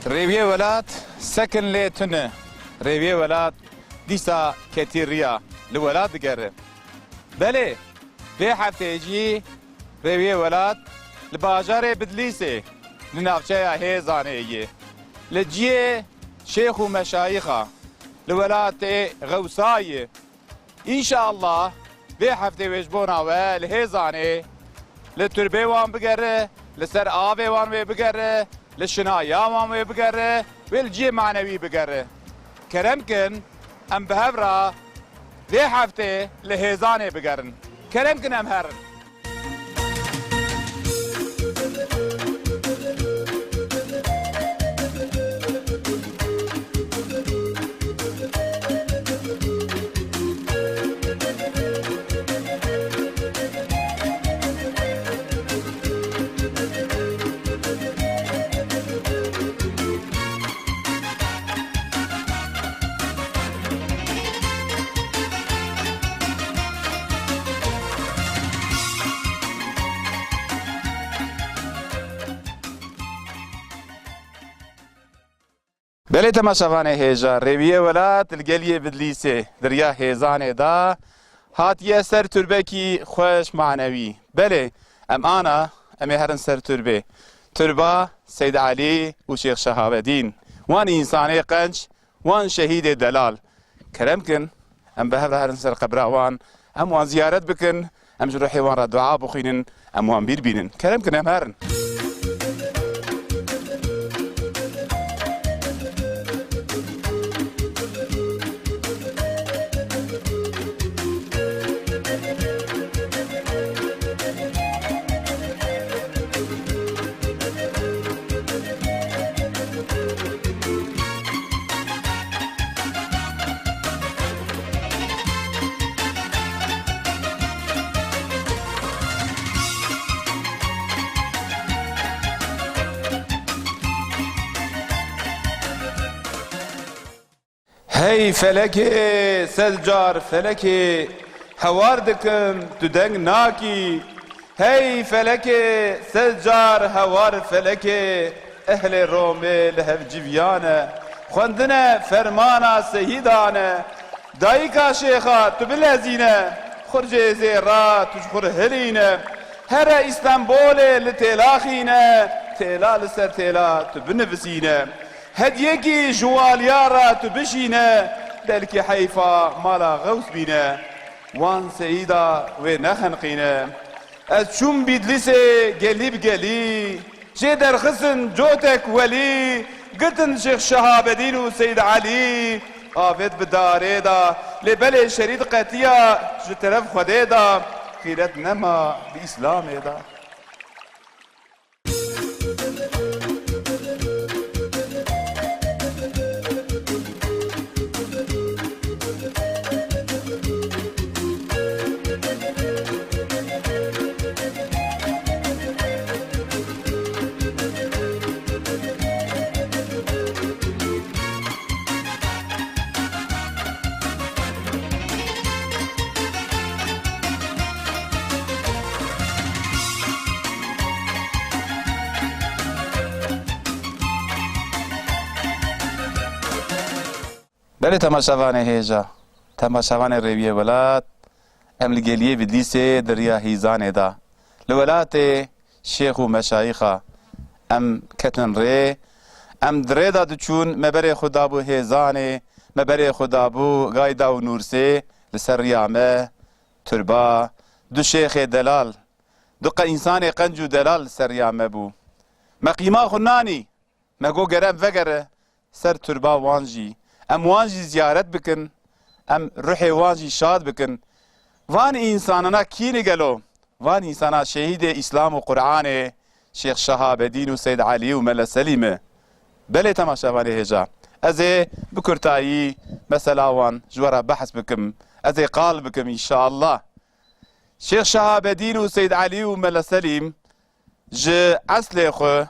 Rêviye welat sekin lê tune. Rêviye welat dîsa ketî riya li welat digere. Belê vê hefteyê jî rêviye welat li bajarê Bidlîsê li navçeya Hêzanê yê. Li ciyê şêx û meşayixa li welatê Xewsayê. İnşallah vê heftê wêjbona we li Hêzanê li turbê wan bigere, li ser avê wan wê bigere, li şinaya wan wê bigere, wê li ciyê manewî bigere. Kerem kin em bi hev re vê heftê li Hêzanê bigerin. Kerem kin em herin. Belê temaşevanê hêja rêviye welat li geliyê Bidlîsê diriya Hêzanê da hatiye ser turbekî xweş manewî. Belê em ana em ê herin ser turbê. Turba Seyd Alî û Şêx Şehabedîn. Wan însanê qenc, wan şehîdê delal. Kerem kin em bi hev re herin ser qebra wan. Em wan ziyaret bikin, em ji ruhê wan re dua bixwînin, em wan bîrbînin. Kerem kin em herin. Hey felekê sezcar felekê hewar dikim tu deng nakî. Hey felekê sezcar hewar felekê ehlê Romê li hev civiyane. Xwendine fermana sehîdane. Dayîka şêxa tu bilezîne. Xurcê zêra tu ji xur hilîne. Here İstanbolê li têlaxîne. Têla li ser têla tu binivisîne. Hediyekî ji walyara tu bişîne, belkî heyfa mala Xews bîne. Wan seyîda wê nexenqîne. Ez çûm Bîdlîsê gelî bi gelî, jê derxisin cotek welî, girtin Şêx Şehabedîn û Seyd Alî. Avêt bi darê da, lê belê şerîd qetiya ji teref Xwedê da, xîret nema bi İslamê da. Belê temaşevanê hêja, temaşevanê rêviye welat, em li geliyê Bidlîsê diriya Hêzanê da. Li welatê şêx û meşayixa em ketin rê, em di rê da diçûn me berê xwe dabû Hêzanê, me berê xwe dabû Gayda û Nûrsê li ser riya me, turba, du şêxê delal, du însanê qenc û delal li ser riya me bû. Me qîma xwe nanî, me got gerem vegere ser turba wan jî. Em wan jî ziyaret bikin, em ruhê wan jî şad bikin. Van însanana kînî gelo, van însana şehîdê İslam û Qur'anê, Şêx Şehabedîn û Seyd Alî û Mele Selîmê. Belê temaşevanê hêja, ez ê bi kurtayî mesela wan ji we re behs bikim, ez ê qal bikim înşallah. Şêx Şehabedîn û Seyd Alî û Mele Selîm ji eslê xwe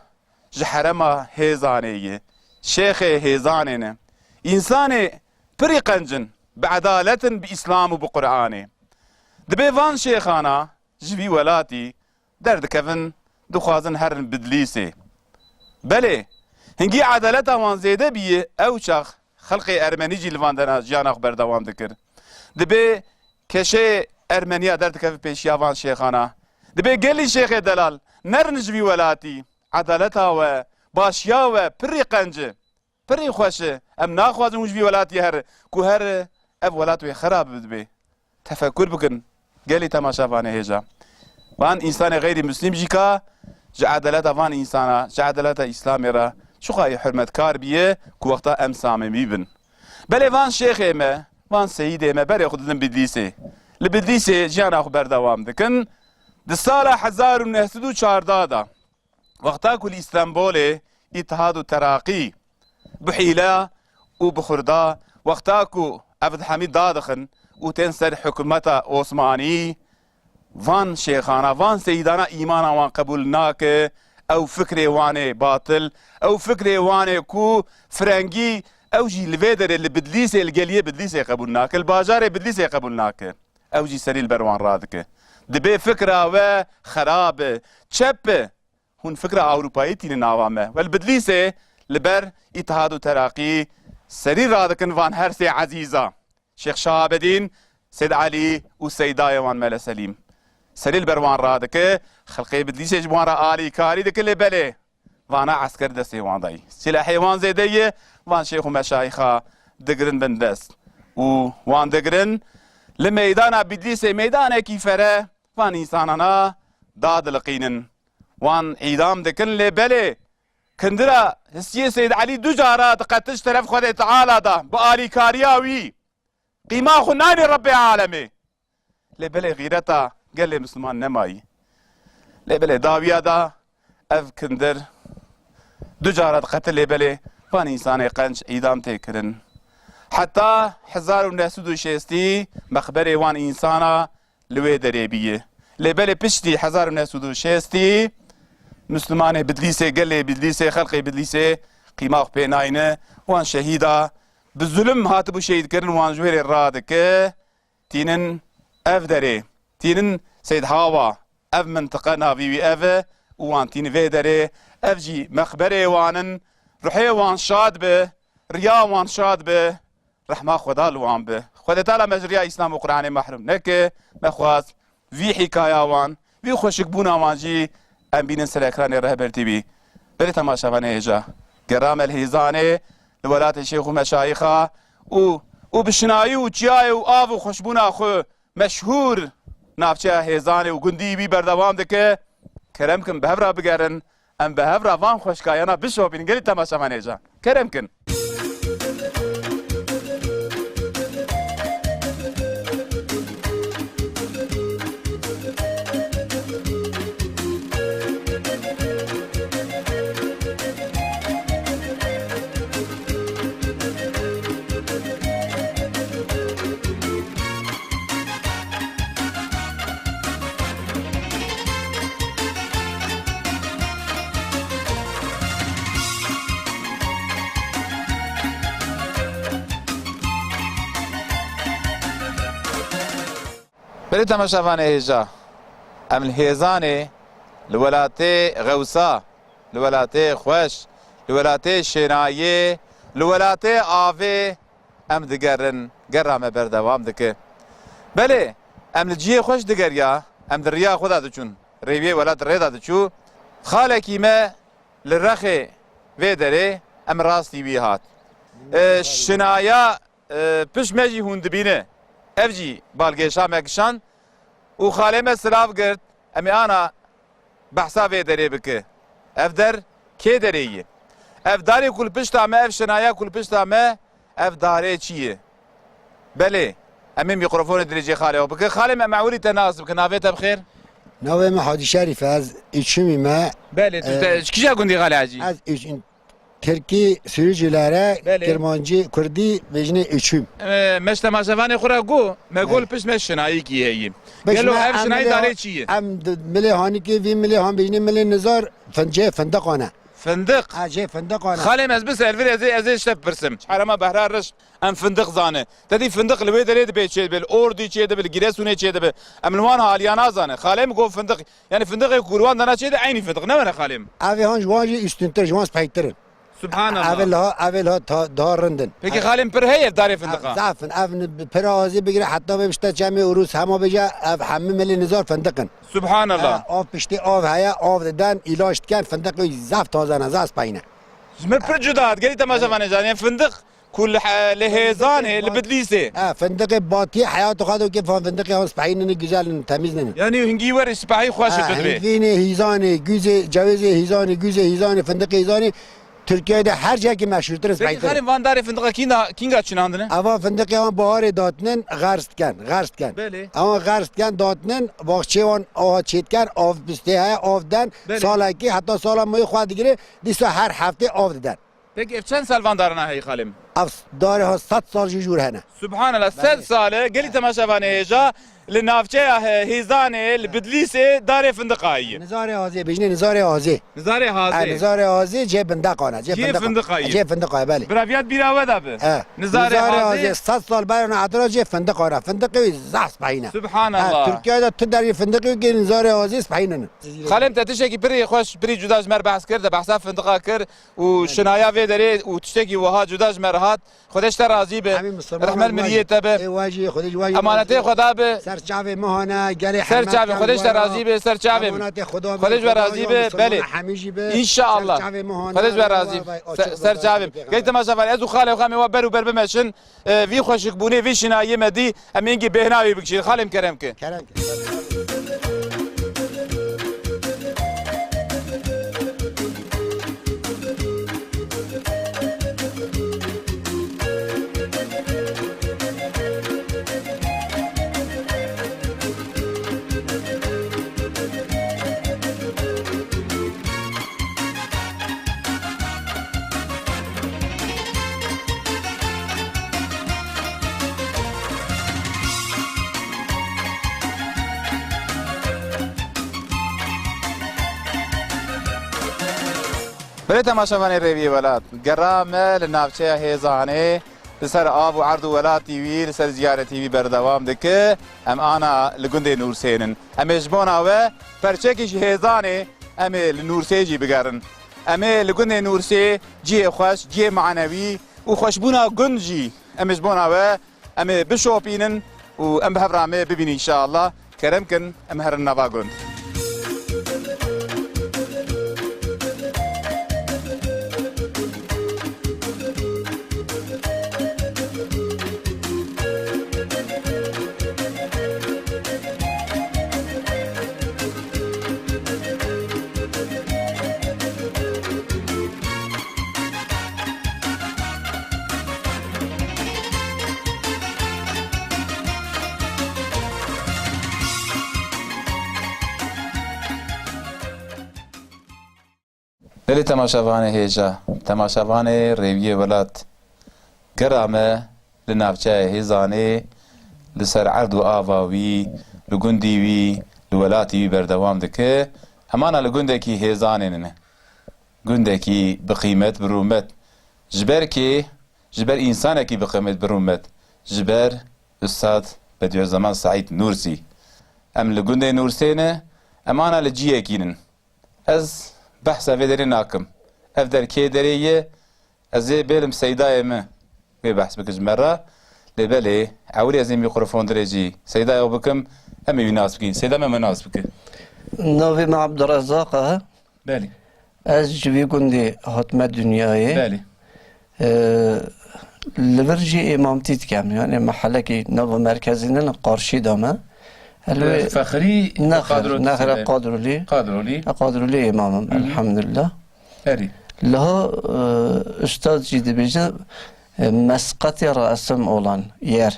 ji herema Hêzanê yê, şêxê Hêzanê ne. İnsanê pirî qencin, bi edaletin bi İslam û bi Qur'anê. Dibe van şêxana ji vî welatî derdikevin, dixwazin herin Bidlîsê. Belê, هنگی عدالت وان زیده بیه او چاخ خلق ارمنی جی لواندنا جیانا خو بردوام دکر دبی کشه ارمنیا درد کف پیشیاوان شیخانا دبی گلی شیخ دلال نرنج بی ولاتی عدالتا و باشیا و پری قنجه پری خوشه ام ناخوازم وش بی ولاتی هر کو هر اف ولاتوی خراب بدبی تفکر بکن گلی تماشاوانه هجا وان انسان غیر مسلم جیکا عدالت وان انسانا عدالت اسلامی را شو خواهی حرمت کار بیه که وقتا ام ساممی بن بله وان شیخ ایمه وان سید ایمه بله خودتن بدلیسه لبدلیسه جیانا خو بردوام دکن ده سال 1914 دا وقتا کل استنبول اتحاد و تراقی بحیله و بخوردا وقتا کو عبد حمید دادخن و تنسر حکومت عثمانی وان شیخانا وان سیدانا ایمانا وان قبول ناکه او فکر وانه باطل او فکر وانه کو فرنگی او جی لویدر اللي بدلیسه الگلیه بدلیسه قبول ناکه الباجار بدلیسه قبول ناکه او جی سریل بروان رادکه دبی فکره و خرابه چپه هون فکره اوروپایی تین ناوامه والبدلیسه لبر اتحاد و تراقی سریل رادکن وان هرسی عزیزا شیخ شهاب الدین سید علی و سیدای وان مل سلیم سریل بروان رادکه خلقی بدلیسه جوان را آلی کاری دکل بله وانا عسكر دستي وان داي سلاحي وان زيدية وان شيخ ومشايخة دقرن بندست وان دقرن لميدانا بدليسي ميدانا كيفره وان إنسانانا داد لقينن وان عيدام دكن لبلي كندرا هسيه سيد علي دو جارات قتش طرف خود تعالى دا بآلي كارياوي قيمة خناني ربي عالمي لبلي غيرتا قال لي مسلمان نماي لبلي داويا دا اف كندر دو جارات قتل لبلي وان انسان قنش ايدام تكرن حتى 1960 مخبري وان انسانا لوي دريبيه لبلي بشتي 1960 مسلمان بدليسي قال بدليسي خلقي بدليسي قيمه بيناينه وان شهيدا بالظلم هاتبو شهيد كرن وان جوير الرادك تينن اف دري تينن سيد هاوا اف منطقه نافيوي اف وان تين في دري اف جي مخبري وانن روحي وان شاد به ريا وان شاد به رحمه خدا لوان به خدا تعالى مجريا اسلام وقران محروم نك مخواز في حكايه وان في خوشك بونا وان جي ام بين سلاكران الرهبر تي بي بل تماشا فنيجا كرام الهيزاني لولات الشيخ ومشايخه وبشناي وجاي واف وخشبونا خو مشهور نافچه هيزاني وگندي بي بردوام دك كرمكن بهبرا بگرن ام بهبرا وان خوشكايانا بشو بين گلي تماشا فنيجا كرمكن بلي تماشافاني هيجا ام الهيزاني لولاتي غوسا لولاتي خوش لولاتي شنايي لولاتي آفي ام دقرن قرام بردوام دكي بلي ام الجيه خوش دقريا ام دريا خدا دچون ريبيه ولات ريدا دچو خالكي ما للرخي فيدري ام راستي بيهات شنايا پش مجي هوندبينه افجي بالگيشا مكشان وخالي سلاف قرت امي انا بحسا في دري بك افدر كي دري افداري كل بشتا ما اف شنايا كل بشتا ما افداري چيه بلي امي ميكروفون دريجي خالي وبك خالي معولي تناسب كنافيتا بخير ناوي ما حد شريف از içimi ما بلي كيشا قندي غالي عجي از Türkiye sürücülere Kermancı Kurdi vecne içim. Meşte maşafane khura go megol piş meşnayı ki heyim. Gelo ev şnayı dare çiye. Am mili hani ki vi mili han vecne mili nizar fence fındakana. Fındık. Aje fındakana. Khalem ez bis elvir ez işte birsim. Harama behrarış am fındık zane. Dedi fındık lwe dere de beçe bel ordu çe de bel giresune çe de amlwan haliyana zane. Khalem go fındık yani fındık kurwan dana çe de aynı fındık ne var Khalem? Abi han jwanji üstünter jwans paytırın. سبحان الله اولها تا دارندن پکی خالم پر هی داری فندقا ضعفن اون پرازی بگیره حتی بشته جمع عروس همه بجا همه ملی نزار فندقن سبحان الله آف پشتی آف هیا آف دادن ایلاش کن فندق زعف تازه نزاز پایینه من پر جداد قالي تماشا فانا جاني فندق كل لهيزانه لبدليسه فندق باطي حياته خدوا كيف فندق هاوس بحين جزال تميزنا يعني هنجي ور سباحي خوش بدري فيني هيزاني جوزي جوازي هيزاني جوزي هيزاني فندق هيزاني Türkiye'de her şey ki meşhurdur. Peki halim Van Dari fındığa kinga çınandını? Ama fındık yaman baharı dağıtının garstken. Beli. Ama garstken dağıtının vakçevan aha çetken av büsteye avdan salaki hatta salamayı xwadigiri disa her hafta avdan. Peki efçen sal Van Darına hey halim? Av dare ha 100 سال جور هنه. Subhanallah 100 ساله قالي تماشا فانا هيجا لنافچه هيزانه لبدليسه دار فندقائيه. نزار آزی بجنه نزار آزی. نزار هازي. نزار آزی جه فندقانه. جه فندقائيه. جه فندقائيه بله. برافيات بیراود ابه. نزار آزی 100 سال بعد اعتراض جه فندقانه. فندقی زحف پایینه. سبحان الله. ترکیه تو در فندقی که نزار آزی پایینه. خالم تتشکی بری خوش بری جداج مر بحث کرد بحثا فندقا کرد و شنایا و داری و تشتکی وها جداج مرهات خودش ترازی به رحمت ملیت به واجی خودش واجی امانت خدا به سرچاوه مهانه گلی سرچاوه خودش ترازی به سرچاوه خودش برازی به بله ان شاء الله خودش برازی سرچاوه گیت تماشا فر از خاله خامه و برو بر بمشن وی خوشک بونه وی شنایه مدی امینگی بهناوی بکشید خالم کرم که بله تماشاوان روی ولات گرامه لنافچه هیزانه لسر آب و عرض و ولات تیوی لسر زیاره تیوی بردوام دکه ام آنا لگنده نورسینن ام اجبونا و پرچکش هیزانه ام لنورسی جی بگرن ام لگنده نورسی جی خوش جی معنوی و خوشبونا گنجی ام اجبونا و ام بشوپینن و ام بهفرامه ببینی انشاءالله کرم کن ام هرن نوا گند دلی تماشاوان هیجا تماشاوان روی ولات گرامه لنافچه هیزانه لسر عرض و آواوی لگندیوی لولاتی بردوام دکه همانا لگنده کی هیزانه نه گنده کی بقیمت برومت جبر کی جبر انسانه کی بقیمت برومت جبر استاد بدیع زمان سعید نورسی ام لگنده نورسینه امانا لجیه کینن از بحثا في دري ناكم افدر كي دريه ازي بيلم سيداي ما بحث بكج مرة لبالي عوري ازي ميكروفون دريجي سيداي وبكم امي يناسبكين سيدا ما مناسبك نوفي مع عبد الرزاق ها بالي از جوي كندي هاتما دنياي بالي لبرجي امامتي تكام يعني محلكي نوف مركزين قارشي داما فخري نخر قادرولي امامم الحمد لله اري لها استاذ جدي بيجا مسقط رأسم اولان ير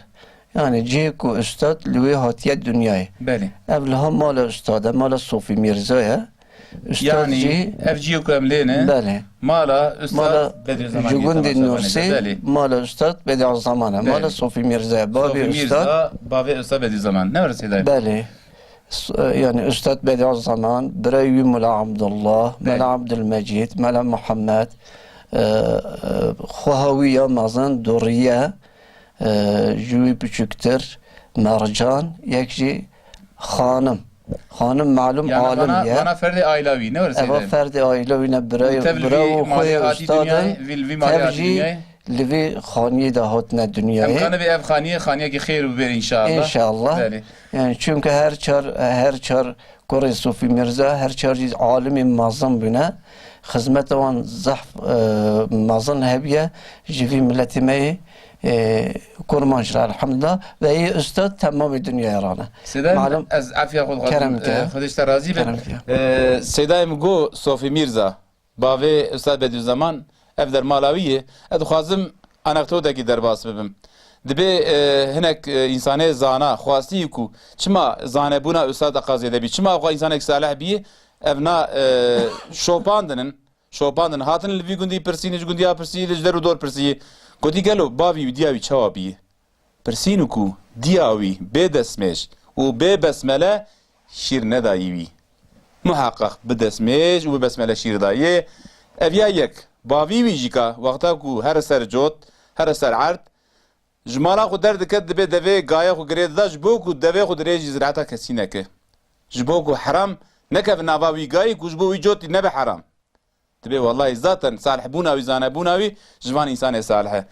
يعني جيكو استاذ لوي هاتية دنياي بالي قبلها مال استاذ مال صوفي ميرزايا يعني افجيو كاملين بالي مالا استاذ بدر زماني جوجند النورسي مالا استاذ بدر زمانه مالا صوفي ميرزا بابي استاذ بدر زمان نورس هداية بالي يعني استاذ بدر زمان برايوي ملا عبد الله ملا عبد المجيد ملا محمد خواهوية مازن دورية جوي بچكتر مرجان يكجي خانم خانم معلوم يعني عالم وانا فرد آیلاوی نه ورسیده اوا فرد آیلوی برای خوی استادن تفجی لوی خانی دهات نه دنیای امکانه به اف خانیه که خیر و بر ان شاء الله یعنی چون که هر چار کور صوفی میرزا هر چار عالم معظم بنا خدمت وان زحف معظم هبیه جوی ملتی می کرمانش را الحمدلله و ای استاد تمام دنیا رانه معلوم از عافیت خودش راضی به سیدای مگو صوفی میرزا باوی استاد بدوزمان اف در مالاویه ادخوازم انکتوده کی درباس ببم دبی هناك انسانه زانا خواستی کو چما زانه بونا استاد قاضی دبی چما خو انسان صالح بی ابنا شوپاندن هاتن لوی گوندی پرسینج گوندیا پرسی لجدر دور پرسی گوتی گلو باوی دیاوی چوابی پرسینو کو دیاوی به دسمش و به بسمله شیر ندایوی محقق به دسمش و به بسمله شیر دایه اویا یک باوی ویجیکا وقتا کو هر سر جوت هر سر عرض جمالا خو درد کد به دوی گایا خو گرید داش بو کو دوی خو درېج زراعتا کسینه که جبو کو حرام نکف ناواوی گای کو جبو وی جوت نه به حرام تبي والله ذاتا صالح بوناوي زانا بوناوي جوان انسان صالح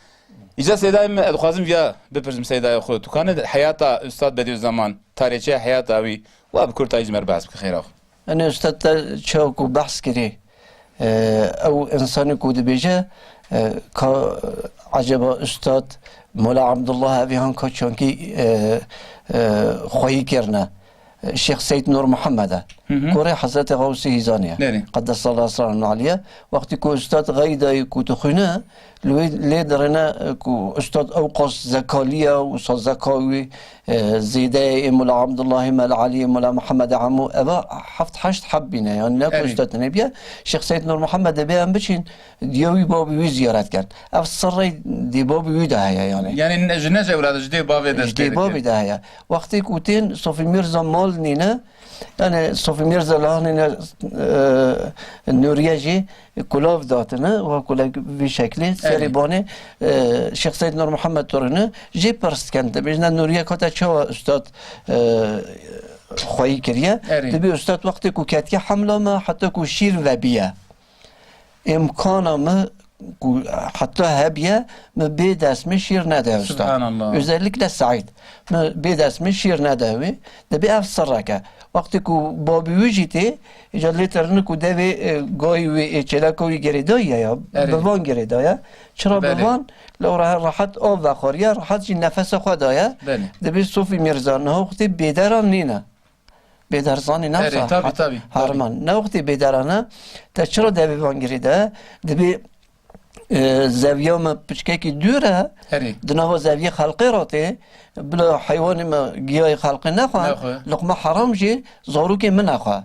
اجا سيداي خازم فيها ببرزم سيداي خو تو كان حياته استاذ بديو زمان تاريخي حياته وابكر تاج مرباس بخير اخو انا استاذ شوكو بحث كري او انسان كود بيجا كا عجب استاذ مولا عبد الله ابي هان كوچونكي خوي كرنا الشيخ سيد نور محمد كوري حضرت غوثي هيزانية قدس الله اسرارنا عليه وقت كو استاذ غيدا كو تخينا لي درنا كو استاذ اوقاص زكالية وصاد زكاوي زيداء مولا عبد الله مال علي مولا محمد عمو ابا حفت حشت حبينا يعني ناكو استاذ نبيه الشيخ سيد نور محمد بيه ام بشين ديوي بابي وي زيارات كان اف الصري دي بابي وي دهيا يعني جنازه اولاد جدي بابي دي بابي دهيا وقت كوتين صوفي ميرزا مال نينا يعني صوفي ميرزا لهنا نوريجي كلاف داتنا وكلا بشكل سريباني الشيخ سيد نور محمد تورنا جي برست كانت بيجنا نوريا كتا شو استاذ خوي كريا تبي استاذ وقت كو كاتيا حمله ما حتى كو شير وبيا امكانه ما حتى هبيه ما بيد اسم شير نداوي سبحان الله özellikle سعيد ما بيد اسم شير نداوي دبي افسرك وقت كو بابي وجيتي جليترن كو دبي غاي وي چلاكوي گريدايا يا بوان گريدايا چرا بوان لو راحت او وخوريا راحت جي نفس خدايا دبي صوفي ميرزا نه وقت بيدران نينا بيدرزاني نفسه طبي هرمان نه وقت بيدرانه تا چرا دبي وان گريدا دبي زاویه ما پچکی دوره دنها زاویه خلقی راته بلا حیوان ما گیاه خلقی نخواه لقمه حرام جی زاروک من نخواه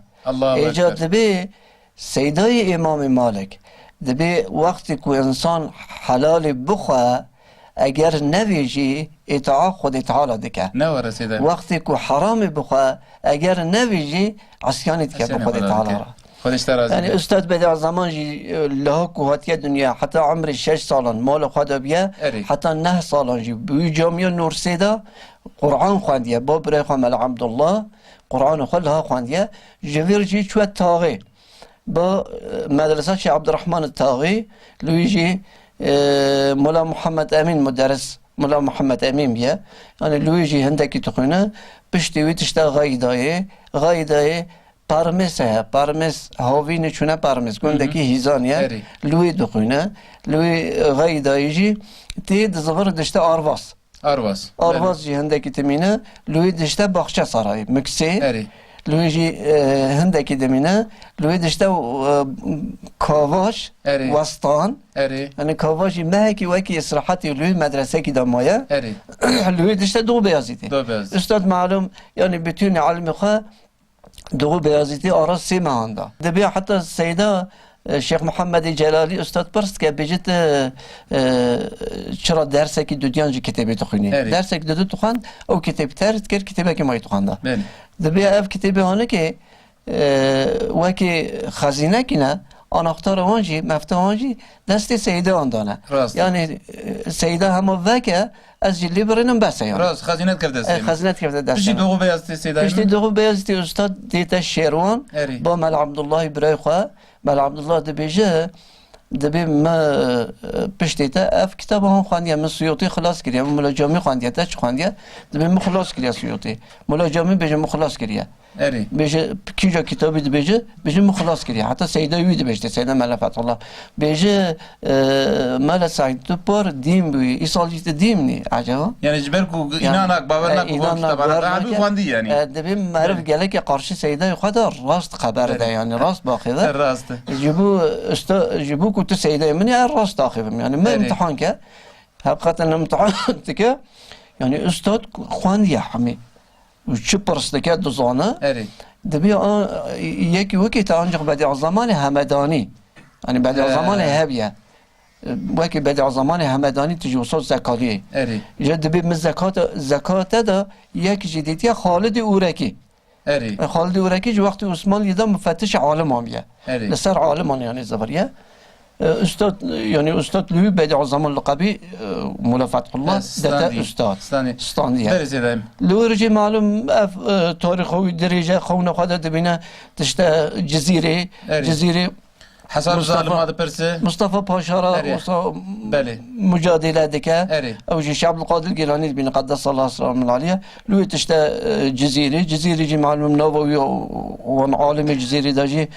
ایجاد دبی سیدای امام مالک دبی وقتی که انسان حلال بخواه اگر نویجی اطاعت خود تعالی دکه وقتی که حرام بخواه اگر نویجی عصیانت که به خود تعالی را يعني استاذ بدع زمان جي لهك وهاتيا دنيا حتى عمر 6 سالان مال خدا بيا حتى 9 سالان جي بي جامعه نور سيدا قرآن خوانديا باب ريخام عبد الله قرآن خلها خوانديا جوير جي شو التاغي با مدرسة شي عبد الرحمن التاغي لويجي مولا محمد امين مدرس مولا محمد امين بيا يعني لويجي هندكي تخونا بشتي تشتا غايداي پارمس ہے پارمس هاوی نشونه پارمس گوندکی هیزانیه لوی دخونه لوی غیدایجی تی دزور دشته آرواز جی هندکی تمینه لوی دشته باخچه سرای مکسی لوی جی هندکی دمینه لوی دشته کاواش وستان یعنی کاواشی مهکی وکی اسراحتی لوی مدرسه کی دمایه لوی دشته دو بیازیتی استاد معلوم یعنی بتونی علم خواه دو بیازیتی آراز 3 ماهانده دبی حتی سیدا شیخ محمد جلالی استاد پرست که بجت چرا درسی که دودیان جی کتابی تخونی درسی که دودو تخوند او کتاب ترد کرد کتابی که مایی تخونده دبی اف کتابی هانه که وکی خزینه کنه آناختار آنجی مفتاح آنجی دست سیده آن دانه راست. یعنی سیده همه وکه از جلی برینم بسه یعنی راست خزینت کرده است خزینت کرده دست بشی دوغو بیاستی سیدای پشتی دوغو بیازتی استاد دیتا شیروان اری. با مل عبدالله برای خواه مل عبدالله دبیجه دبی ما پشتی تا اف کتاب هم خواندیم من سیوطی خلاص کردیم ملا جامی خواندیم تا چه خواندیم دبی من خلاص کردیم سیوطی ملا جامی بیجه من خلاص کردیم اری بیجه کیجا کتابی دبیجه بیجه من خلاص کردیم حتی سیده وی دبیجه سیده مل فتح الله بیجه مل سعید تو پر دیم بی ای سالیت دیم نی عجبا یعنی جبر کو اینا نک باور نک کو کتابا قاعد خواندی یعنی دبی معرف گله که قرشی سیده خدا راست خبر ده یعنی راست باخیده راست جبو كنت سيدة مني الراس تاخذهم يعني ما امتحان كه حقيقة امتحان تكه يعني استاذ خوان يا حمي وش برستك دوزانه اری دبي يكي وكي تانجق بديع زمان همداني يعني بديع زمان هبيه وكي بديع زمان همداني تجي وصول زكاليه اری جد دبي من زكاة ده يك جديدية خالد اوركي اری خالد اوركي جو وقت عثمان يدا مفتش عالم عاميه اری لسر عالمان يعني زبريه استاذ يعني استاذ لوي بديع زمان لقبي مولا فتح الله دتا استاذ استانديه بری سیدایم لو رجي معلوم تاريخ درجه خونه خدا دبينا تشتا جزيره اری. جزيره حساب ظالمات پرسه مصطفى باشارة اری. بله مجادله دكا اری او جي شعب القادر الجيلاني بين قدس الله اسرار من العاليه لو تشتا جزيره جي معلوم نووي وان عالم جزيره داجي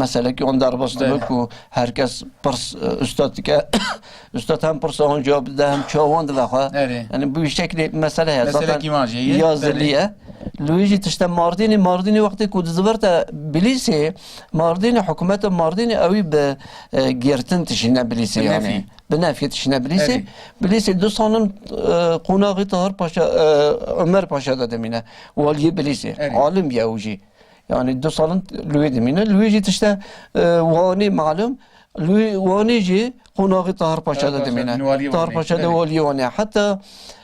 مثلا كي اون در باستلك و هركس برس استاد دكا استاد هم برس اون جواب ده هم چاوند لخوا اری يعني بشكل مساله مسئله کی ماجیه يازليه لويجي تشتا مارديني وقت كود زبرت بليسي مارديني حكومه مارديني اوي بجيرتن تشينا بليسي يعني بنافيه تشينا بليسي بليسي دو سالم قوناغي طاهر باشا عمر باشا دمينا والي بليسي عالم ياوجي يعني دو سالم لوي دمينا لويجي تشتا واني معلوم لوي واني جي قوناغي طاهر باشا دمينا طاهر باشا والي واني حتى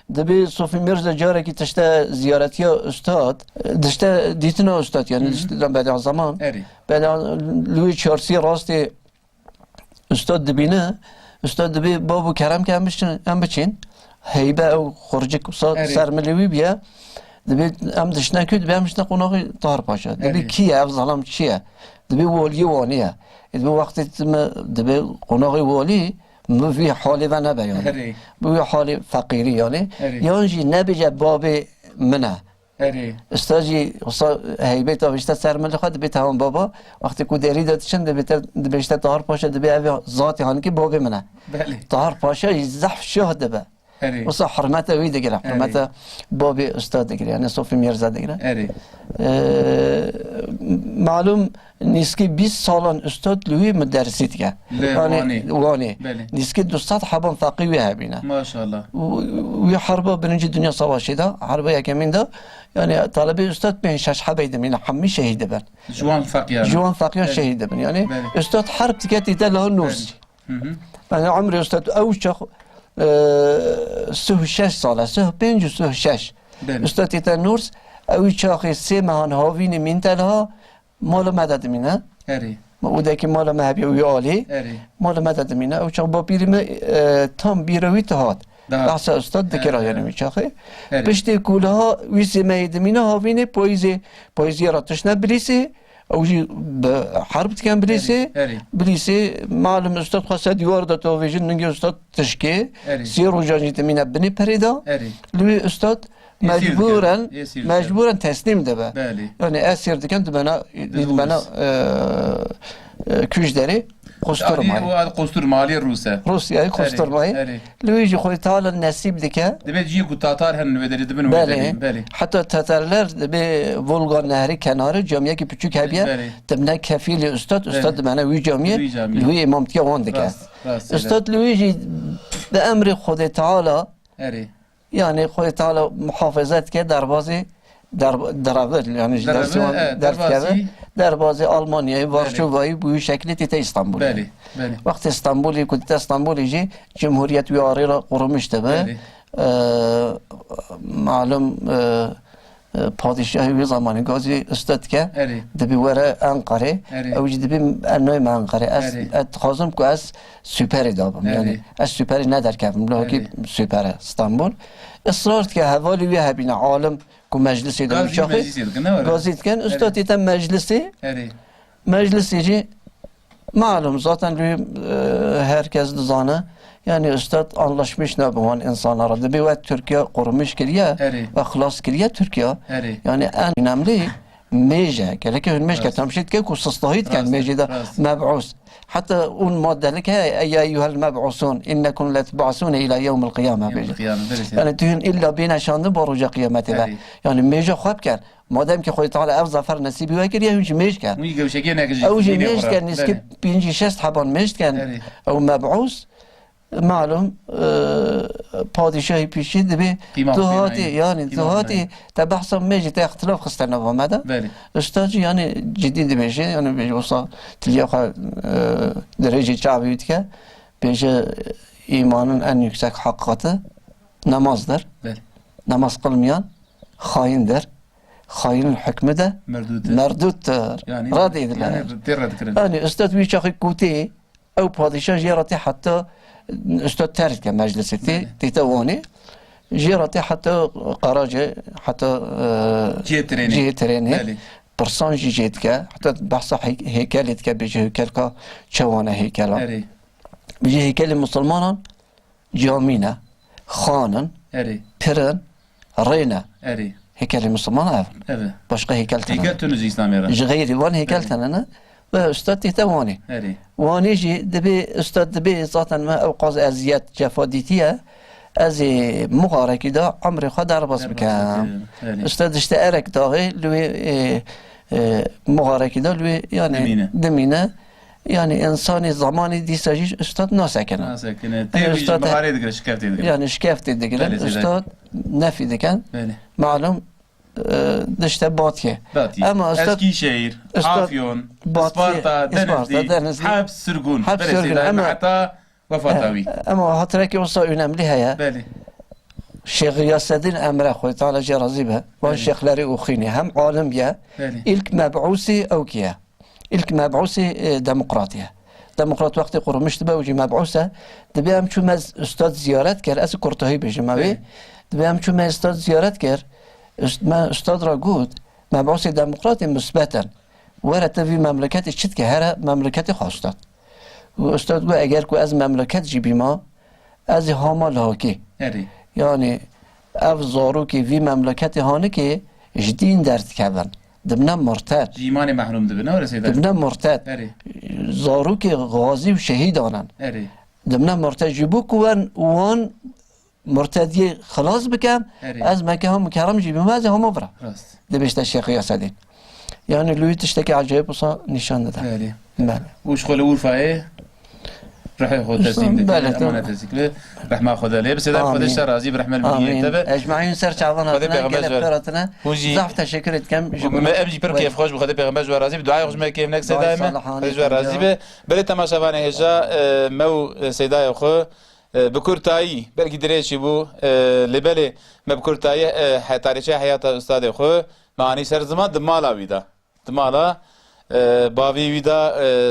دبي صوفي ميرزا جاري كي تشتا زيارتي استاد دشتا ديتنا استاد يعني دشتا بعد زمان اری بعد لوي تشارسي راستي استاد دبينا استاد دبي بابو كرم كان بچين هيبه او خرجك صاد سرملوي بيا دبي ام دشنا كود بيا مش نقوناغي طاهر باشا دبي كي افضلام شيا دبي ولي وانيه دبي وقت دبي قوناغي ولي مو في حالي و نبه يعني مو حالي فقيري يعني يانجي نبيجا بابي منه اری استاجي هيبته بيشتا سرمل خد بيتهم بابا وقت كو داري داتشن بيشتا طاهر باشا دبي ذاتي هانكي بابي منه بله طاهر باشا يزح شهد دبه اری وصح حرمته وي دقرا حرمته بابي استاذ دقرا يعني صوفي ميرزا دقرا اری معلوم نسكي 20 سالان استاذ لوي مدرسيت كه يعني واني بله نسكي 200 حبان فقيه هبينا ما شاء الله ويا حربه برنج الدنيا صواشي ده حربه يكمين ده يعني طالبي استاذ بين شاش حبيد من حمي شهيد بن جوان فقير جوان فقيه شهيد بن يعني استاذ حرب تكاتي ده له نورسي انا عمري استاذ اوشخ سه 6 ساله سه 5 سه 6 استاذ تيتا نورس او شاخي سيمان هاوين من تلها مال مدد منه اری وده که مال مهبی و عالی اری مال مدد منه او چاق با بیرم تام بیروی تهاد بحث استاد دکرا یعنی میچاخه پشت کولها ویسی مهید منه هاوین پایزی را تشنه بریسه او جي حرب كان بليسي معلم استاذ خاصه ديوار دا توفيجن نجي استاذ تشكي سيرو جاجي تمينا بني بريدا لوي استاذ مجبورا تسليم دبا يعني اسير دكان دبنا كوش داري قوستور مالي روسيا قوستور مالي لويجي خوي تعالى النسيب دكا دبي جيكو تاتار هن ودري دبن بالي حتى تاتارلر دبي فولغا نهري كنار جامعه كي بچوك هبيا دبنا كفيل استاذ دبنا وي جامعه لوي امامتي وان دكا استاذ لويجي بامر خود تعالى يعني خوي تعالى محافظات كده دربازي درباز يعني دربازي ألمانيا وارشوفاي بوي شكل تيتا اسطنبول وقت اسطنبول كنت اسطنبول يجي جمهورية وياريرا قرمش تبع معلوم پادشاهی وی زمانی گازی استاد که اری دبی وره انقره اری. اوج دبی انوی من انقره از اری. خازم که از سوپر دابم اری. یعنی از سوپر ندر کردم لوکی سوپر استانبول اصرار که حوالی وی هبین عالم که مجلسی دم گازی چاخی مجلسی دکن نه گازی کن استاد تیتم مجلسی اری مجلسی جی معلوم zaten herkes dizanı yani üstad anlaşmış ne bu insanlara da bir ve Türkiye korumuş kiriye eri ve خلاص kiriye Türkiye eri yani en önemli meje gerek hülmeş Rast. ki tamşit ki kususlahit kan Rast, mejida rast. meb'us hatta un maddelik ya eyyuhel meb'usun innekum letb'asune ila yevmil kıyame Yevmil kıyame berisi yani tüyün illa bina şandı boruca kıyameti ve eri yani meje خواب کن مادام که خودت تعالی اف ظفر نصیبی و کردی هیچ میش کن اون گوشگی نگجی او جی میش کن نیست که پنجی شست حبان میش کن اری او مبعوث معلوم پادشاهی پیشی دبی قیمت دهاتی بینایی. یعنی قیمت دهاتی بینایی. تا بحثا میجی تا اختلاف خستن آمده بله استاجی یعنی جدی بیشه یعنی بیشه وصا تلیا خا درجه چابیت که بیشه ایمانın en yüksek hakikati namazdır. بله Namaz kılmayan haindir. Hainin hükmü de مردود merduttur. yani Rad edilir. yani rad kırın Yani üstad bir çakı kuti ev padişah jirati hatta üstad terk ke mecliseti titavani jirati hatta qaraje hatta cihet treni cihet برسان جيت كا حتى بحث هيكل كا بيجي هيكل كا شوانا هيكلا eri بيجي هيكل المسلمان جامينا خانن eri برن رينا eri هيكل المسلمان هذا evet başka heykel heykel tanı. tünüz İslamiyet'e غيري وان هيكل tanı ve üstad titavani. eri وانيجي دبي استاذ دبي ذاتا ما اوقاز ازيات جفاديتيه ازي مغاركي دا عمري خدر بس بكام eri استاذ اشتارك داغي لوي مغاركي دا لوي يعني دمينه يعني انساني زماني دي ساجيش استاذ ناسكنا nasakine tebiş Üstad- bahar edikler şikayet edikler يعني شكافت دقيقة بله، سيدي. استاذ نفي دكان beli معلوم دشتا باتيه Bati Ama Üstad- Eskişehir Üstad- Afyon Bati- Isparta Isparta, Denizli Denizli. Haps Sırgun Haps beresi Sırgun, de ama- hatta vefatavi اما هاتركي وصا önemli هيا beli Şeyh Gıyasettin Emre Khoy Teala Cerazi be ve şeyhleri ukhini hem alim ya beli ilk meb'usi evkiye ilk meb'usi demokratiye demokrat vakti kurmuştu be ucu meb'usa dibe hem çumez üstad ziyaret ker es kurtahi bejmavi dibe hem çumez üstad ziyaret ker ma üstad ra gud meb'usi demokrati müsbeten ورد في مملكات الشتك هرا مملكات خاصة وأستاذ قال أجر كو از مملكات جيبي ما از هاما لاكي eri yani ev zaru ki vi memleketi hani ki jdin dert kevin dibne murted cimani mahrumdu be ne öyle seyder dibne murted eri zaru ki gazi ve şehid anan eri dibne murted jibu kuvan wan murtediye خلاص بكم eri از مكه هم كرم جيبي ما از هم برا rast دبشت الشيخ ياسدين يعني لوي تشتكي عجيب وصا نشان ده eri بله وش خلو ورفايه راح ياخذ تسليم بله، ده تمام. امانه تسليم رحمه خذ عليه بس اذا خذ آمين. الشر راضي برحمه المنيه آمين تبع اجمعين سر شعبان خذ هاتنا بيغمبر قلب زوال. فراتنا وجي ضعف تشكر كم ما ابجي بر كيف خوش بخذ پیغمبر جو راضي بدعاء خوش ما كيف نكس دعاء دائما صالحاني جو راضي به بل تماشاوان هجا مو سيداي خو بكورتاي بلكي دريشي بو لبلي ما بكورتاي تاريخ حياه استاد خو معني سر زمان دمالا ويدا دمالا باوی ویدا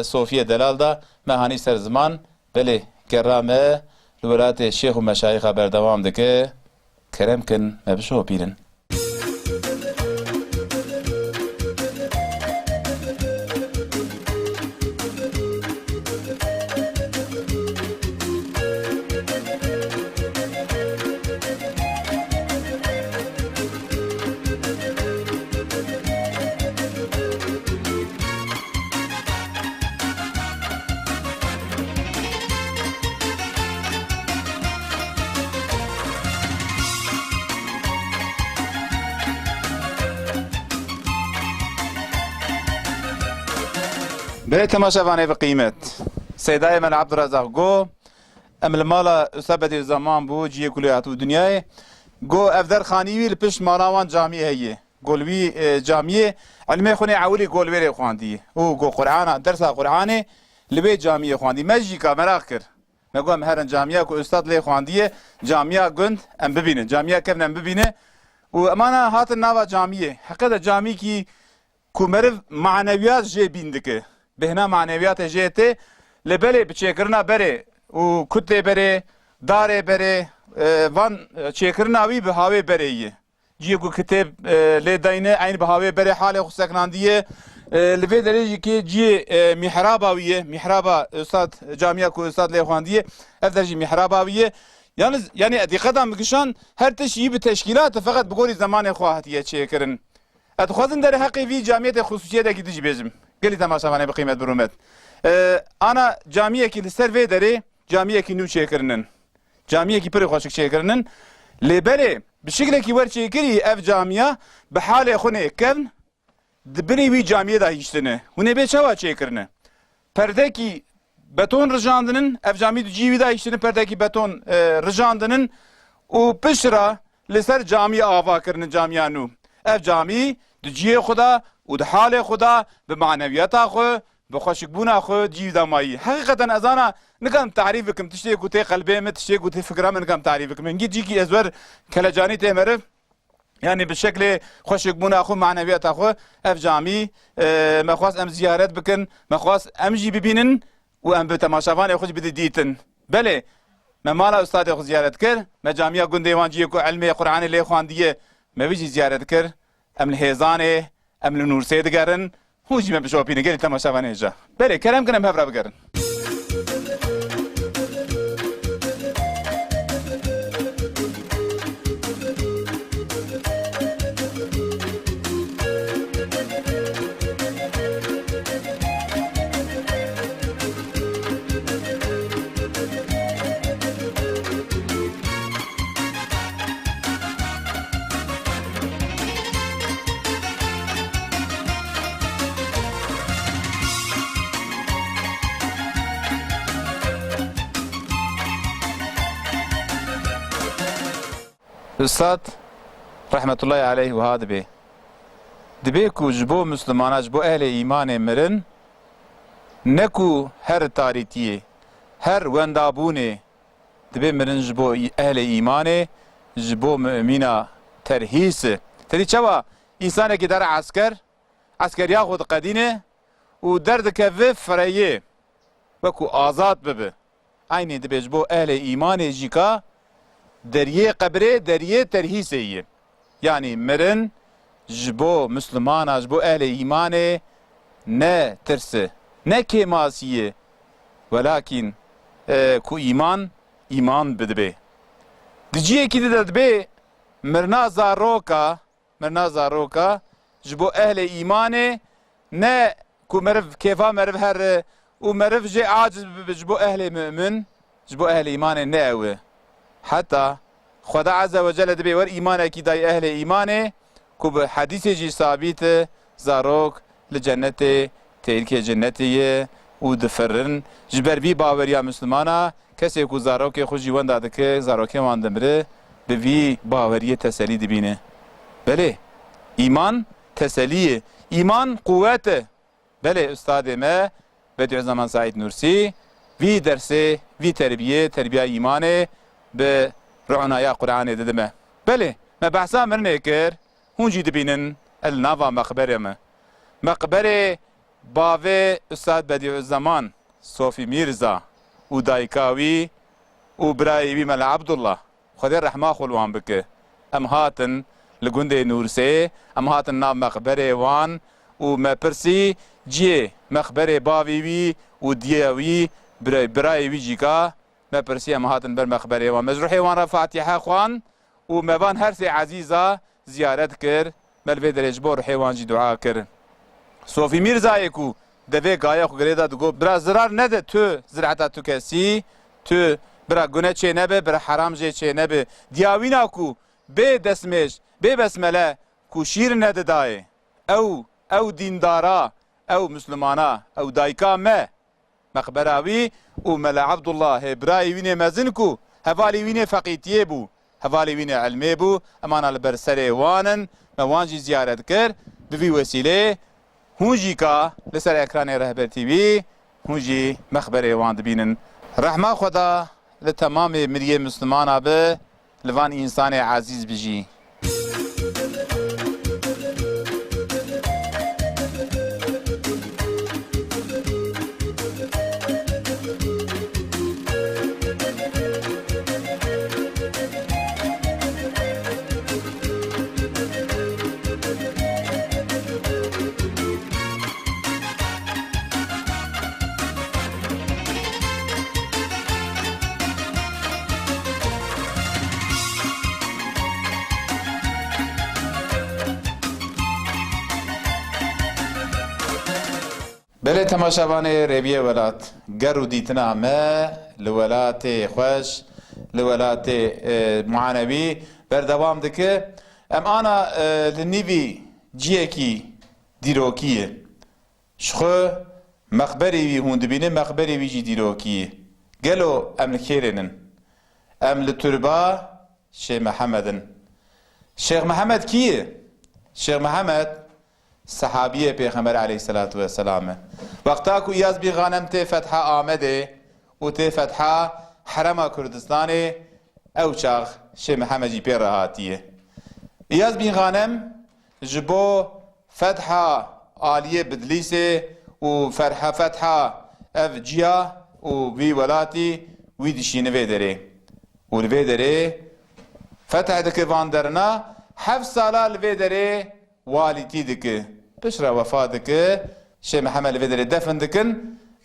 صوفیه دلال دا مهانی سر زمان بله کرامه لولات شیخ و مشایخ بردوام دکه کرم کن مبشو پیرن به تماشاوانه به قیمت سیدای من عبدالرزاق گو ام المالا اصابت زمان بو جیه کلیاتو دنیای گو افدر خانیوی لپش مالاوان جامعه هیه گلوی جامعه علمه خونی عولی گلوی خواندیه او گو قرآن درس قرآن لبی جامعه خواندی مجی که مراق کر مگو هم هرن جامعه که استاد لی خواندیه جامعه گند ام ببینه جامعه کفن ام ببینه و امانه هات ناوا جامعه حقیقت جامعه کی کومرو معنویات جه بیندکه بهنا معنویات جهته لبله بچکرنا بره و کته بره داره بره وان چکرنا وی به هاوی بره جیه کو کتاب لیداینه عین به هاوی بره حال خسکناندیه لبه درجه که جیه محراباویه محرابا استاد جامعه کو استاد لیخواندیه اف درجه محراباویه yani dikkaten mikişan her teşyi bir teşkilat fakat bu gori zamanı xwahatiye çekirin. Etxwazin der haqqi vi camiyete xususiyete gidici bezim. Geli temaşavane bi kıymet burumet. Ana camiye ki liser ve deri camiye ki nu çekirinin. Camiye ki piri xoşik çekirinin. Lebele bir şekilde ki var çekiri ev camiye bi hale xune kevn dibini vi camiye da iştini. Hune be çava çekirini. Perde ki beton rıjandının ev cami civi da iştini perdeki beton rıjandının u pişra liser cami ava kirinin camiyanu. Ev cami ciye xuda u de hale xuda be maneviyata xu be xoşikbuna xu civi da mayi. Hakikaten azana nikam tarif bikim tişte ku te qalbime tişte ku te fikram nikam tarif bikim. Ngi ci ki ezwer kelajani te merif yani bir şekilde xoşikbuna xu maneviyata xu ev cami mexwas em ziyaret bikin mexwas em jî bibinin و ام به تماشاوان خوش بده دیتن بله ما مالا استاد خو زیارت کر ما جامعه گندیوان جی کو علم قرآن لی خواندیه ما ویجی زیارت کر ام الهیزانه ام النور سید گرن هوجی ما بشوپینه گلی تماشاوان اجا بله کرم کنم هفرا بگرن Üstad rahmetullahi aleyhi ve hadibi dibe ku jbo Müslümana jbo ehli imanê mirin ne ku her tarîtiye her wendabûnê dibe mirin jbo ehli imanê jbo mü'mina terhîs tedî çawa însanekî dere askeriya xwe diqedîne û derdikeve fireyê wekû azad bibe aynê dibe jbo ehli imanê jî ka deriye kabre deriye terhiseyi yani mirin jbo Müslümana jbo ehli imane ne tirsi ne kemasiye velakin ku iman bidbe diciye ki dedbe mirna zaroka jbo ehli imane ne ku merv kefa merv her u merv je aciz jbo ehli mümin jbo ehli imane ne ewe حتى خدا عز وجل دبي ور إيمانك داي أهل إيمانه كوب حديث جي ثابت زاروك لجنة تلك جنتي ودفرن جبر بي باور يا مسلمانا كسي كو زاروك خوجي وندا دك زاروك واندمره بي باوريه تسلي دبينه بله إيمان تسلي إيمان قوته بله استاد ما بدع زمان سعيد نورسي في درسه في تربيه إيمانه به رعنايا قرآن ددمه بله ما بحثا مرنه كر هونجي دبينن النافا مقبره باوه استاد بديع الزمان صوفي ميرزا ودايكاوي وبرايبي مال عبد الله خدي الرحمة خلوان بك ام هاتن لقنده نورسي ام هاتن ناف مقبره وان وما برسي جي مقبره باوي ودياوي برايبي جيكا ما برسي ام هاتن بر مقبره و مجروحي وان را فاتحه خوان و مبان هر سي عزيزه زيارت كر ملوي درج بور حيوان جي دعا كر صوفي ميرزا يكو دبي غايا خو غريدا دغو برا زرار نده تو زراعتا تو كسي تو برا گونه چه نبه برا حرام جه چه نبه دياوينا كو بي دسمش بي بسمله كو شير نده داي او ديندارا او مسلمانا او دايكا ما مقبراوي وملا عبد الله براي ويني مزنكو هفالي ويني فقيتيه بو هفالي ويني علمي بو امانا البرسري وانن موانجي زيارت كر بفي وسيله هونجي كا لسر اكران رهبر تي في هونجي مخبري وان دبينن رحمه خدا لتمام مريه مسلمان به لوان انسان عزيز بجي بله تماشاوانه ریویه ولات گرو دیتنا ما لولات خوش لولات معنوی بردوام دکه ام آنا لنیوی جیکی دیروکیه شخو مخبری وی هوندبینه مخبری وی جی دیروکیه گلو ام لخیرنن ام لتربا شیخ محمدن شیخ محمد کیه؟ شیخ محمد صحابیه پیغمبر علیه الصلاة والسلام وقتا کو یاز بی غانم تی فتحه آمده و تی فتحه حرم کردستان او چاغ شیخ محمد جی پیر رهاتیه یاز بی غانم جبو فتحه آلیه بدلیسه و فرحه فتحه اف جیا و وی ولاتی وی دشینه وی داره و لوی داره فتح دکه واندرنا 7 ساله لوی داره والدی دکه پشرا وفا دکه شیخ محمد لوی داره دفن دکن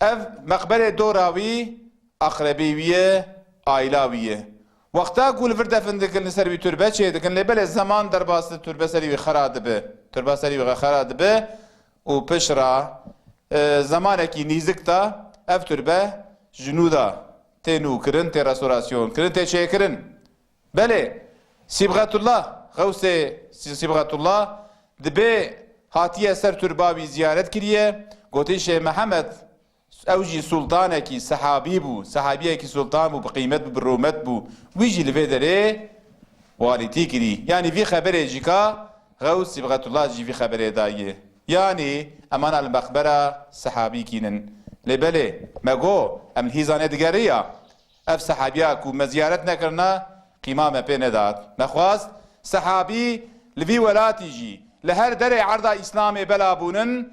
اف مقبره دوراوی اقربیویه آیلاویه وقتا کول ور دفن دکن لسر بی تربه چه دکن لبل زمان در باست تربه سری وی خراد به تربه سری وی خراد به و پشرا زمانه کی نیزک تا اف تربه جنودا تنو کرن تی رستوراسیون کرن تی چه کرن بله سیبغت الله غوث سیبغت الله دبی هاتیه سر ترباوی زیارت کریه گوتی شیخ محمد اوجی سلطانه کی صحابی بو صحابیه کی سلطان بو بقیمت بو برومت بو ویجی لوی داره والیتی کری یعنی وی خبره جیکا غوث سیبغت الله جی وی خبره دایه یعنی امان المقبره صحابی کینن لبله مگو ام هیزانه دگریه اف صحابیه کو مزیارت نکرنا قیمامه پی نداد نخواست صحابی لوی ولاتی جی لهر در عرض اسلام بلابونن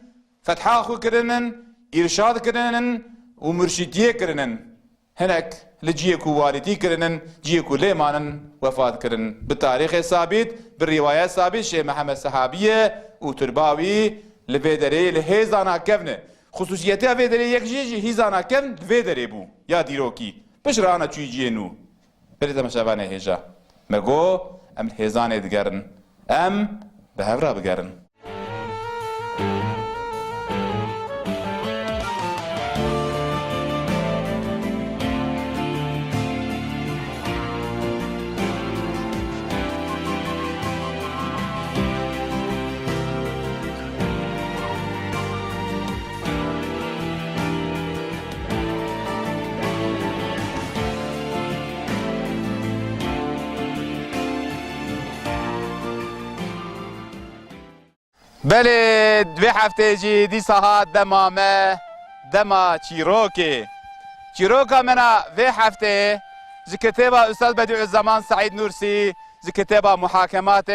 فتحا خو کرنن ارشاد کرنن و مرشدیه کرنن هنک لجیه کو والدی کرنن جیه کو لیمانن وفات کرن بتاریخ ثابت بالروايات ثابت شیخ محمد صحابیه و ترباوی لوی دره لهیزانا کفنه خصوصیتی اوی دره یک جی هیزانا کفن لوی دره بو یا دیروکی پشرانا چوی جیه نو برید مشابانه هجا مگو ام هیزانه دگرن ام به هفرا بگرن بله دوی هفته جی دی ساعت دمامه دما چیروکا منا وی هفته زی کتابه استاد بدیع الزمان سعید نورسی زی کتابه محاکمات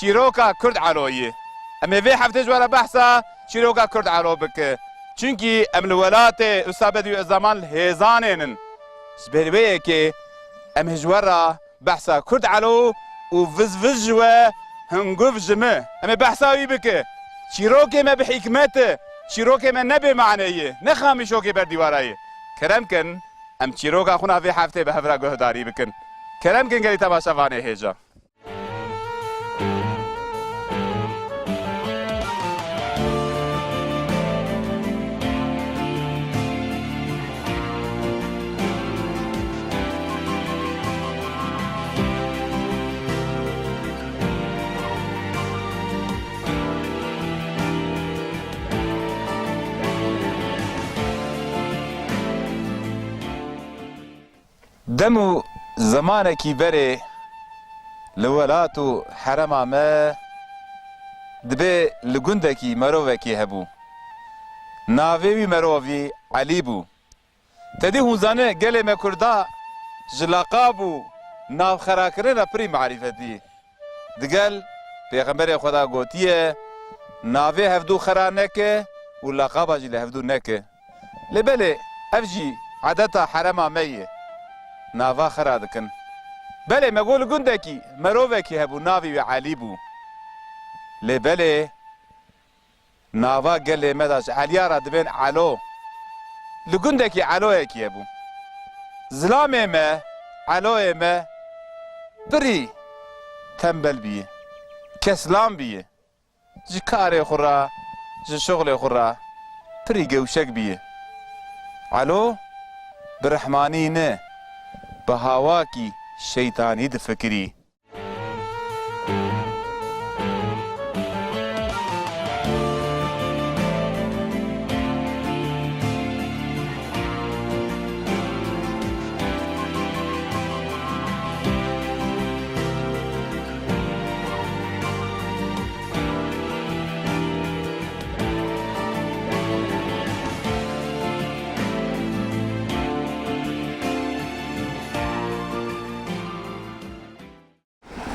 چیروکا کرد علویه اما وی هفته جوارا بحثا چیروکا کرد علو بکه چونکی ام الولات استاد بدیع الزمان هزانینن سبیرویه که ام هجوارا بحثا کرد علو و وز جوه هنگوف جمه اما بحثاوی بکه چیروکی ما بحکمته چیروکی ما نبی معنیه نخامی شوکی بر دیوارایه کرم کن ام چیروکا خونا وی هفته به هفرا گهداری بکن کرم کن گلی تماشاوانه هیجا دمو زمانکی بره لولاتو حرما ما دبه لگندکی مرووکی هبو ناویوی مرووی علی بو تدی هونزانه گله مکردا جلاقابو ناو خراکرنا پری معرفتی دگل پیغمبر خدا گوتیه ناوی هفدو خرا نکه و لقابا جی لهفدو نکه لبله افجی عادتا حرما میه ناوا خرا دکن بله مگول گندکی مرووکی هبو ناوی و علی بو لبله ناوا گله مداش علیارا دبین علو لگندکی علویکی هبو زلامه ما علوه ما بری تنبل بیه کسلام بیه جی کار خورا جی شغل خورا پری گوشک بیه علو برحمانی نه به هواکی شیطانی دفکری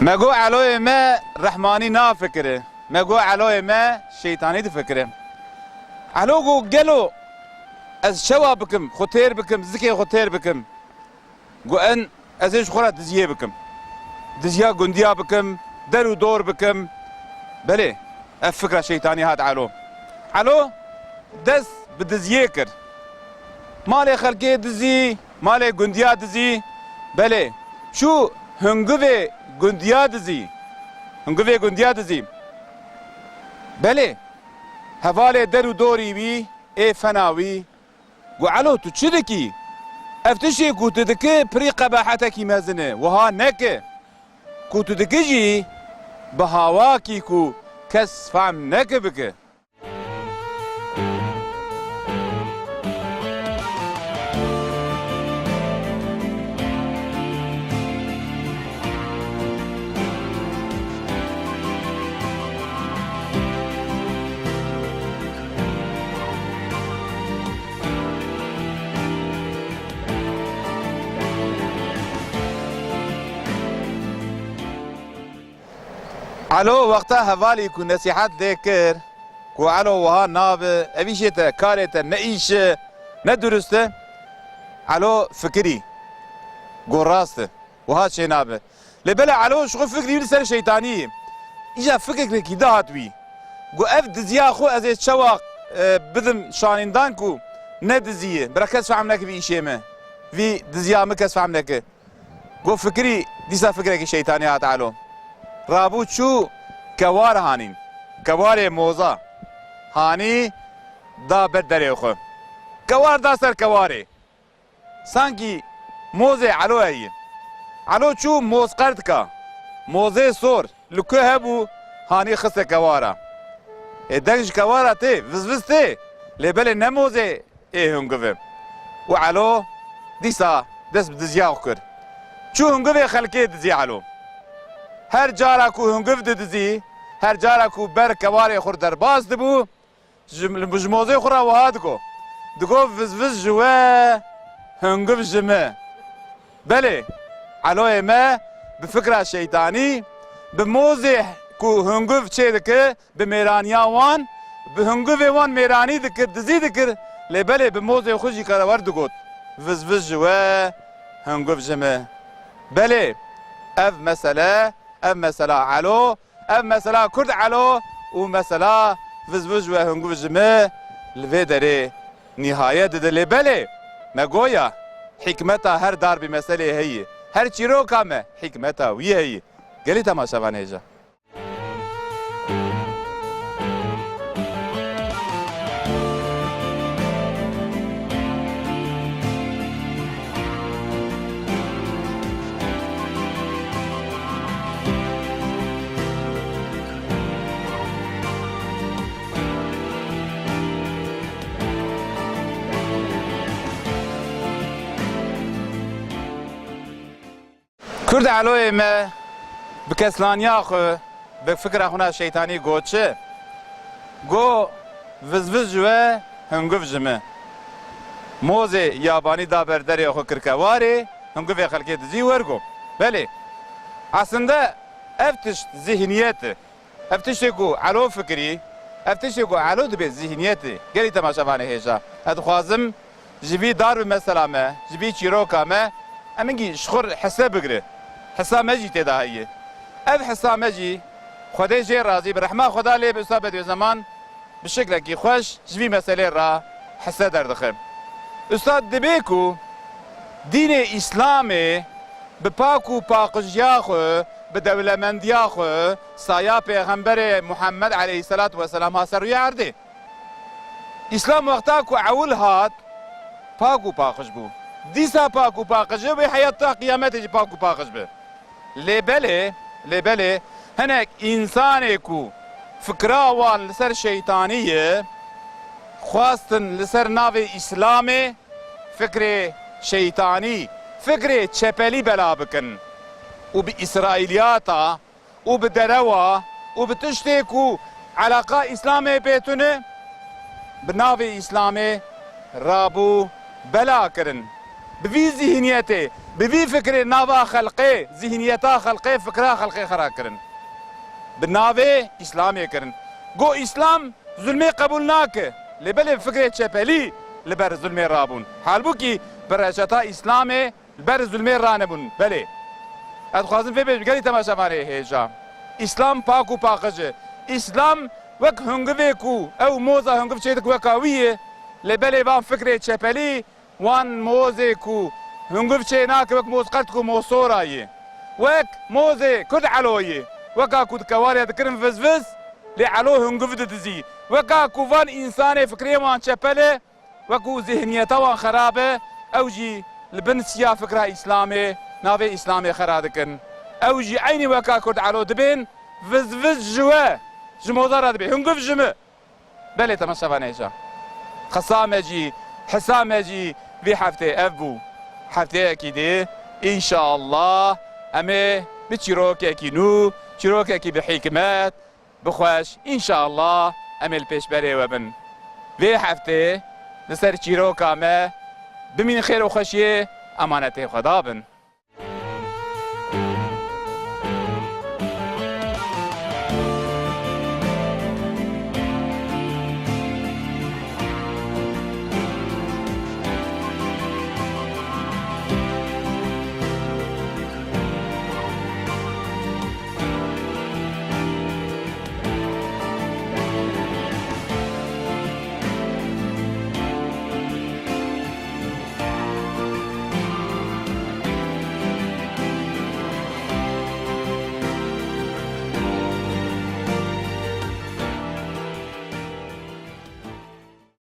مگو علوی ما رحمانی نافکره مگو علوی ما شیطانی دفکره علو گو گلو از شوا بکم خوتیر بکم زکی خوتیر بکم گو ان از ایش خورا دزیه بکم دزیا گندیا بکم درو دور بکم بله افکر شیطانی هات علو دست بدزیه کر مال خلقی دزی مال گندیا دزی بله شو هنگوه گندیا دزی بله حواله درو دوری بی ای فناوی گو علو تو چی دکی افتشی کو تو دکی پری قباحتکی مزنه وها نکه کو تو دکی جی به هواکی کو کس فهم نکه بکه علو وقتا حوالی کو نصیحت دیکر کو علو وها ناب اویشت کارت نئیش ندرسته علو فکری گو راست وها چه نابه لبلا علو شغل فکری بلسر شیطانی ایجا فکر کی دهات وی گو اف دزیا خو از چواق بدم شانیندان کو ندزیه برکت فهم نک بی ایشیمه وی دزیا مکس فهم نک گو فکری دیسا فکر کی شیطانی هات علو رابو چو کوار هانین کوار موزا هانی دا بر دره خو کوار دا سر کواره سانکی موزه علو هی علو چو موز قرد کا موزه سور لکه هبو هانی خسته کوارا دنج کوارا ته وز ته لبل نموزه ای هنگوه و علو دیسا دست بدزیاو کر چو هنگوه خلقه دزی علو هر جارا کو هنگف دزی هر جارا کو بر کواری خور در باز دبو جموزه خورا وهاد کو دگو وز جوا هنگف جمه بله علوی ما بفکر شیطانی بموزه کو هنگف چه دکه بمیرانیا وان بهنگف وان میرانی دکر دزی دکر لبله بموزه خوشی کارور دگوت وز جوا هنگف جمه بله اف مثلا علو ام مثلا کرد علو و مثلا وز و هنگو جمه لوی داره نهایت دلی بله مگویا حکمتا هر دار بی مسئله هی هر چی رو کامه حکمتا وی هی گلی تماشا وانیجا کرد علوی ما بکسلانیا خو بفکر خونا شیطانی گوچه گو وز جوه هنگوف جمه موزه یابانی دا برداری خو کرکواری هنگوف خلقی دزی ورگو بله aslında eftش zihniyet eftش کو علو فکری eftش کو علو دبی zihniyeti گلی تماشا وانه هجا ادخوازم جبی دار مثلا ما جبی چیروکا ما امنگی شخور حساب بگره حساب مجی تداهیه اف حساب مجی خدای جی راضی برحمه خدا لی بسابت زمان بشکل کی خوش جبی مسئله را حساب دردخم استاد دبی کو دین اسلام به پاک و پاکجیا خو به دولمندیا خو سایه پیغمبر محمد علیه السلام ها سروی عرده ئیسلام وەختا کو عەول هات پاک و پاخش بوو دیسا پاک و پاخژە بێ حەیات تا قیامەتێکی پاک و پاخش بێ لێبەلێ هەنێک ئینسانێک و فکراوان لەسەر شەیتانیە خواستن لەسەر ناوێ ئیسلامێ فکرێ شەیتانی فکرێ چەپەلی بەلا بکن و بە ئیسرائیلیاتە و بە دەرەوە و بە تشتێک و عەلاقا ئیسلامێ پێتونە بە ناوێ ئیسلامێ ڕابوو بەلاکردن بڤی زیهنیەتێ بڤی فکرێ ناوا خەلقێ زیهنیەتا خەلقێ فکرا خەلقێ خەراکردن بە ناوێ ئیسلامێکردن گۆ ئیسلام زولمێ قبول ناکە لێبەلێ فکرێ چەپەلی لەبەر زولمێ ڕابوون حالبووکی بەڕێژەتا ئیسلامێ لەبەر زولمێ ڕانەبوون بەلێ ئەدخوازم فێ بێژگەری تەماشەمانێ هێژا ئیسلام پاک و پاقەژە ئیسلام وەک هەنگڤێک و ئەو مۆزە هەنگڤ چێتێک وەکاویە لێبەلێ بان فکرێ چەپەلی وان مۆزێک و هەنگڤ چێ ناکە وەک مۆز قەرتک و مۆسۆرایە وەک مۆزێ کورد عەلۆیە وەکا کودکەوارێ دەکردن vız لێ عەلۆ هەنگڤ دەدزی وەکا کوڤان ئینسانێ فکرێوان چەپەلێ وەکو زیهنیەتەوان خەرابە ئەو جی لبن سیا فکرا ئیسلامێ ناوێ ئیسلامێ خەرا دەکەن ئەو جی عینی وەکا کورد عەلۆ دەبێن vız ژوە ji mozara dibê hûngûv ji me belê te me şevanêja xesamecî hesamecî vê heftê ev bû hefteyekî dê înşaallah em ê bi çîrokekî nû çîrokekî bi hikmet bixweş înşaallah em ê li pêşberê we bin vê heftê li ser çîroka me bimîn xêr û xweşiyê emanetê xweda bin